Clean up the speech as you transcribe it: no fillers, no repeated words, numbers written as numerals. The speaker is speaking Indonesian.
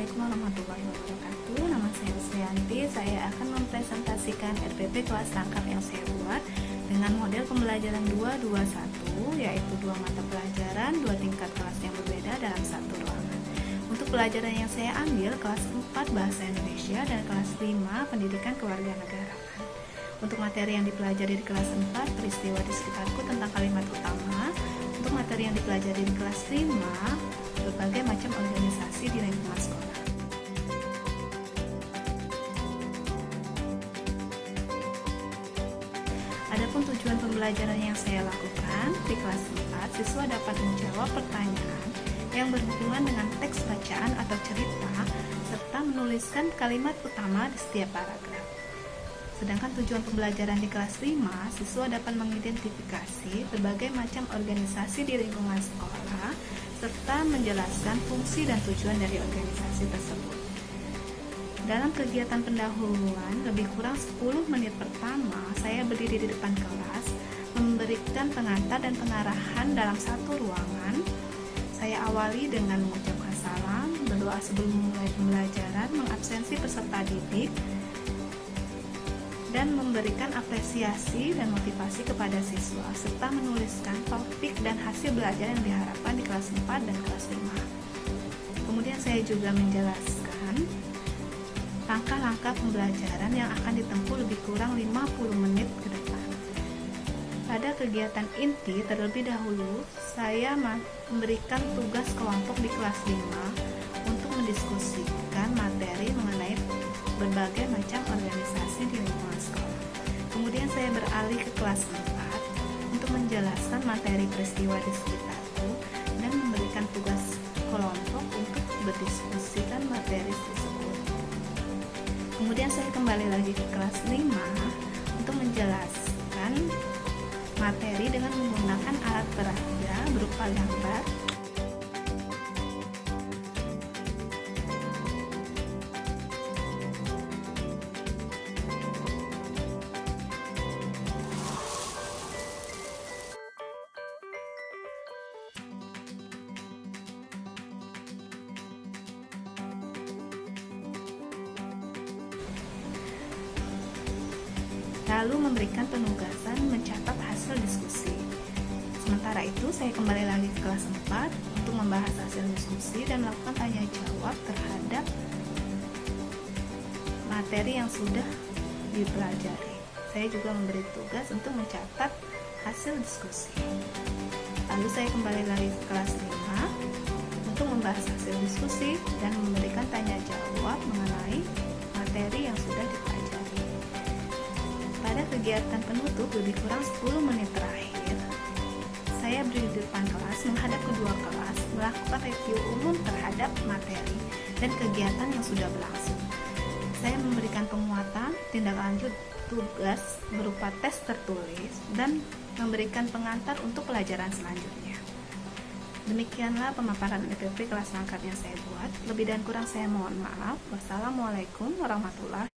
Assalamualaikum warahmatullahi wabarakatuh. Nama saya Rislianti. Saya akan mempresentasikan RPP kelas tangkap yang saya buat dengan model pembelajaran 221, yaitu 2 mata pelajaran, 2 tingkat kelas yang berbeda dalam satu ruangan. Untuk pelajaran yang saya ambil kelas 4 Bahasa Indonesia dan kelas 5 Pendidikan Kewarganegaraan. Untuk materi yang dipelajari di kelas 4 peristiwa di sekitarku tentang kalimat utama. Untuk materi yang dipelajari di kelas 5 berbagai macam organisasi di lingkungan sekolah. Adapun tujuan pembelajaran yang saya lakukan di kelas 4, siswa dapat menjawab pertanyaan yang berhubungan dengan teks bacaan atau cerita serta menuliskan kalimat utama di setiap paragraf. Sedangkan tujuan pembelajaran di kelas 5, siswa dapat mengidentifikasi berbagai macam organisasi di lingkungan sekolah serta menjelaskan fungsi dan tujuan dari organisasi tersebut. Dalam kegiatan pendahuluan, lebih kurang 10 menit pertama, saya berdiri di depan kelas, memberikan pengantar dan pengarahan dalam satu ruangan. Saya awali dengan mengucapkan salam, berdoa sebelum memulai pembelajaran, mengabsensi peserta didik, dan memberikan apresiasi dan motivasi kepada siswa, serta menuliskan topik dan hasil belajar yang diharapkan di kelas 4 dan kelas 5. Kemudian saya juga menjelaskan langkah-langkah pembelajaran yang akan ditempuh lebih kurang 50 menit ke depan. Pada kegiatan inti, terlebih dahulu, saya memberikan tugas kelompok di kelas 5 untuk mendiskusikan materi mengenai berbagai macam organisasi di lingkungan sekolah. Kemudian saya beralih ke kelas 4 untuk menjelaskan materi peristiwa di sekitarku dan memberikan tugas kelompok untuk berdiskusikan materi tersebut. Kemudian saya kembali lagi ke kelas 5 untuk menjelaskan materi dengan menggunakan alat peraga berupa gambar, lalu memberikan penugasan mencatat hasil diskusi. Sementara itu, saya kembali lagi ke kelas 4 untuk membahas hasil diskusi dan melakukan tanya jawab terhadap materi yang sudah dipelajari. Saya juga memberi tugas untuk mencatat hasil diskusi. Lalu saya kembali lagi ke kelas 5 untuk membahas hasil diskusi dan memberikan tanya jawab mengenai materi yang sudah dipelajari. Pada kegiatan penutup lebih kurang 10 menit terakhir, saya berdiri di depan kelas menghadap kedua kelas, melakukan review umum terhadap materi dan kegiatan yang sudah berlangsung. Saya memberikan penguatan, tindak lanjut tugas berupa tes tertulis, dan memberikan pengantar untuk pelajaran selanjutnya. Demikianlah pemaparan RPP kelas lengkap yang saya buat. Lebih dan kurang saya mohon maaf. Wassalamualaikum warahmatullahi wabarakatuh.